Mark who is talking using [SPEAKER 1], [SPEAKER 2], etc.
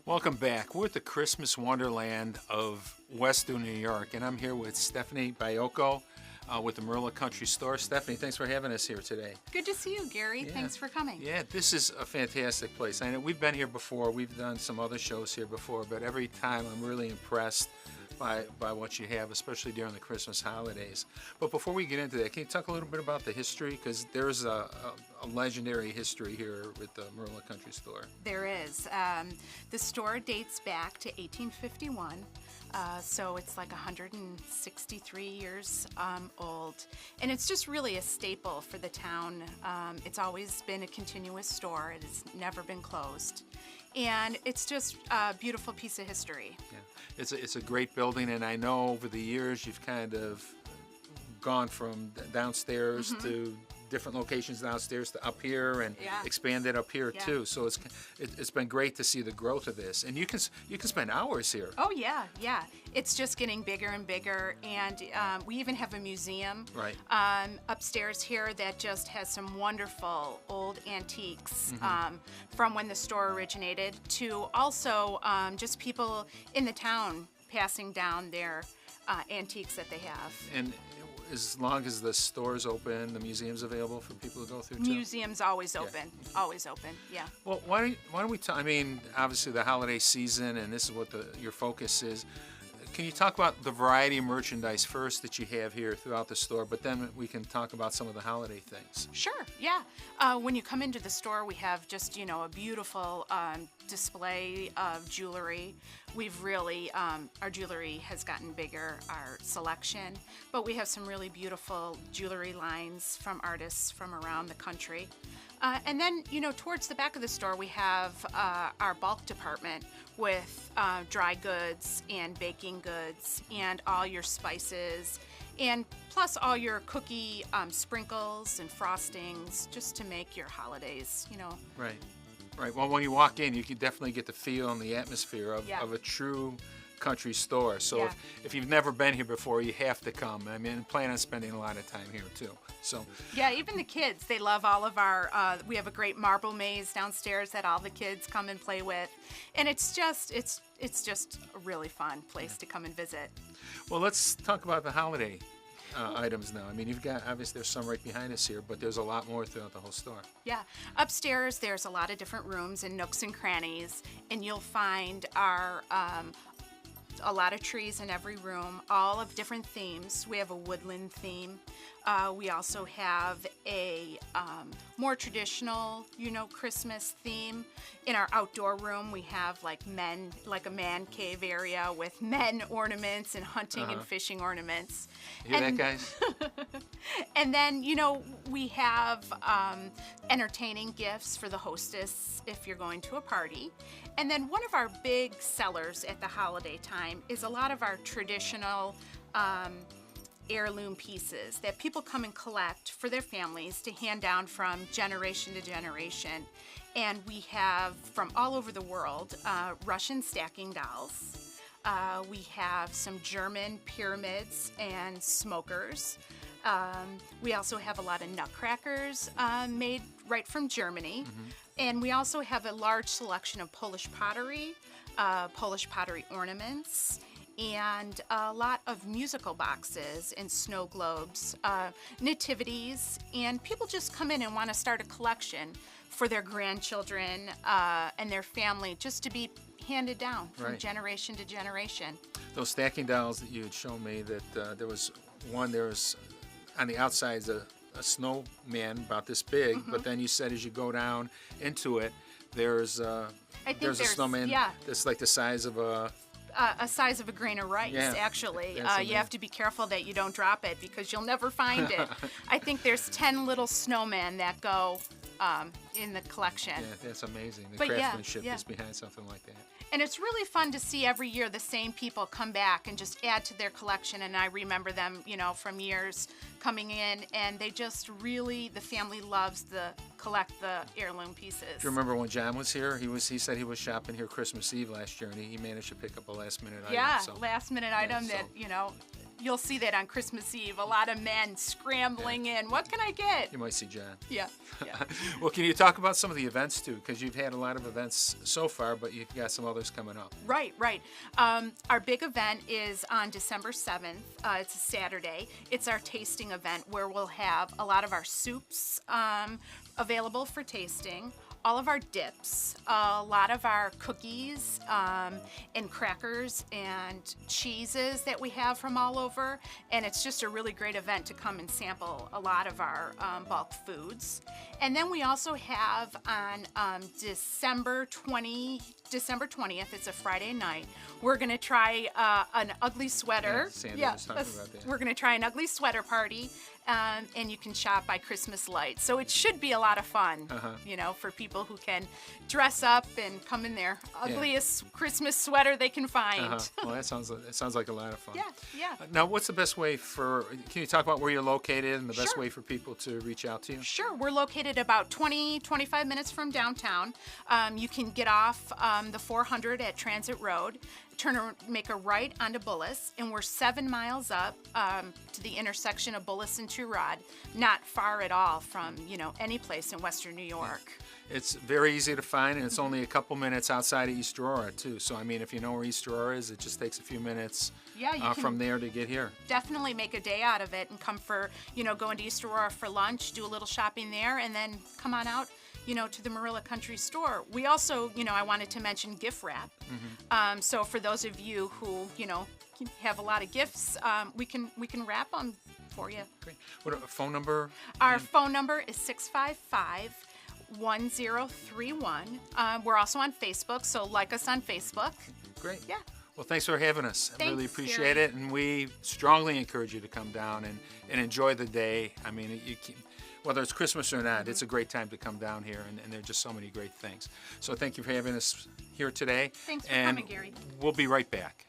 [SPEAKER 1] Welcome back. We're at the Christmas Wonderland of Western New York, and I'm here with Stephanie Biocco with the Marilla Country Store. Stephanie, thanks for having us here today.
[SPEAKER 2] Good to see you, Gary.
[SPEAKER 1] Yeah.
[SPEAKER 2] Thanks for coming.
[SPEAKER 1] Yeah, this is a fantastic place. I know we've been here before. We've done some other shows here before, but every time I'm really impressed by what you have, especially during the Christmas holidays. But before we get into that, can you talk a little bit about the history? Because there's a legendary history here with the Marilla Country Store.
[SPEAKER 2] There is. The store dates back to 1851. So it's like 163 years old. And it's just really a staple for the town. It's always been a continuous store. It has never been closed. And it's just a beautiful piece of history.
[SPEAKER 1] Yeah. It's a great building, and I know over the years you've kind of gone from downstairs to different locations downstairs to up here and expanded up here too. So it's been great to see the growth of this, and you can spend hours here.
[SPEAKER 2] Oh yeah. It's just getting bigger and bigger, and we even have a museum upstairs here that just has some wonderful old antiques from when the store originated, to also just people in the town passing down their antiques that they have.
[SPEAKER 1] And as long as the store's open, the museum's available for people to go through too?
[SPEAKER 2] Museum's always open, always open, yeah.
[SPEAKER 1] Well, why don't we talk, I mean, obviously the holiday season, and this is what your focus is. Can you talk about the variety of merchandise first that you have here throughout the store, but then we can talk about some of the holiday things?
[SPEAKER 2] Sure, yeah. When you come into the store, we have just, a beautiful display of jewelry. We've really, our jewelry has gotten bigger, our selection, but we have some really beautiful jewelry lines from artists from around the country. And then, towards the back of the store, we have our bulk department with dry goods and baking goods and all your spices, and plus all your cookie sprinkles and frostings, just to make your holidays,
[SPEAKER 1] Right. Well, when you walk in, you can definitely get the feel and the atmosphere of a true country store. So if you've never been here before, you have to come. I mean, plan on spending a lot of time here too. So
[SPEAKER 2] yeah, even the kids, they love all of our. We have a great marble maze downstairs that all the kids come and play with, and it's just a really fun place to come and visit.
[SPEAKER 1] Well, let's talk about the holiday items now. I mean, you've got, obviously there's some right behind us here, but there's a lot more throughout the whole store.
[SPEAKER 2] Yeah, upstairs there's a lot of different rooms and nooks and crannies, and you'll find our a lot of trees in every room, all of different themes. We have a woodland theme. We also have a more traditional, Christmas theme. In our outdoor room, we have like a man cave area with men ornaments and hunting and fishing ornaments.
[SPEAKER 1] You hear that, guys?
[SPEAKER 2] And then, we have entertaining gifts for the hostess if you're going to a party. And then one of our big sellers at the holiday time is a lot of our traditional heirloom pieces that people come and collect for their families to hand down from generation to generation. And we have, from all over the world, Russian stacking dolls. We have some German pyramids and smokers. We also have a lot of nutcrackers made right from Germany. And we also have a large selection of Polish pottery ornaments, and a lot of musical boxes and snow globes, nativities, and people just come in and want to start a collection for their grandchildren and their family, just to be handed down from generation to generation.
[SPEAKER 1] Those stacking dolls that you had shown me, that there was on the outside a snowman about this big, but then you said as you go down into it, there's a snowman that's like the size of a
[SPEAKER 2] size of a grain of rice, actually. You have to be careful that you don't drop it, because you'll never find it. I think there's 10 little snowmen that go in the collection.
[SPEAKER 1] Yeah, that's amazing. The craftsmanship is behind something like that.
[SPEAKER 2] And it's really fun to see every year the same people come back and just add to their collection. And I remember them, from years coming in, and they just really, the family loves collect the heirloom pieces.
[SPEAKER 1] Do you remember when John was here? He said he was shopping here Christmas Eve last year, and he managed to pick up a last minute item.
[SPEAKER 2] Yeah, last minute item that, you'll see that on Christmas Eve. A lot of men scrambling in. What can I get?
[SPEAKER 1] You might see John.
[SPEAKER 2] Yeah. Yeah.
[SPEAKER 1] Well, can you talk about some of the events too? Because you've had a lot of events so far, but you've got some others coming up.
[SPEAKER 2] Right. Our big event is on December 7th. It's a Saturday. It's our tasting event where we'll have a lot of our soups available for tasting, all of our dips, a lot of our cookies and crackers and cheeses that we have from all over. And it's just a really great event to come and sample a lot of our bulk foods. And then we also have on December 20th, it's a Friday night, we're going to try an ugly sweater.
[SPEAKER 1] Yeah, Sandy was talking about that.
[SPEAKER 2] We're going to try an ugly sweater party, and you can shop by Christmas lights. So it should be a lot of fun, for people who can dress up and come in their ugliest Christmas sweater they can find.
[SPEAKER 1] Well, that sounds like a lot of fun.
[SPEAKER 2] Yeah.
[SPEAKER 1] Now, what's the best way can you talk about where you're located and the best
[SPEAKER 2] Sure.
[SPEAKER 1] way for people to reach out to you?
[SPEAKER 2] Sure, we're located about 25 minutes from downtown. You can get off the 400 at Transit Road, make a right onto Bullis, and we're 7 miles up to the intersection of Bullis and Two-Rod, not far at all from, any place in Western New York.
[SPEAKER 1] It's very easy to find, and it's only a couple minutes outside of East Aurora, too. So, I mean, if you know where East Aurora is, it just takes a few minutes from there to get here.
[SPEAKER 2] Definitely make a day out of it and come for, go into East Aurora for lunch, do a little shopping there, and then come on out, to the Marilla Country Store. We also, I wanted to mention gift wrap. So for those of you who, have a lot of gifts, we can wrap them for you.
[SPEAKER 1] Great. What phone number?
[SPEAKER 2] Our phone number is 655-1031. We're also on Facebook, so like us on Facebook.
[SPEAKER 1] Great.
[SPEAKER 2] Yeah.
[SPEAKER 1] Well, thanks for having us. I really
[SPEAKER 2] Thanks,
[SPEAKER 1] appreciate
[SPEAKER 2] Gary.
[SPEAKER 1] it, and we strongly encourage you to come down and enjoy the day. I mean, whether it's Christmas or not, it's a great time to come down here, and there are just so many great things. So thank you for having us here today.
[SPEAKER 2] Thanks for
[SPEAKER 1] and
[SPEAKER 2] coming, Gary.
[SPEAKER 1] We'll be right back.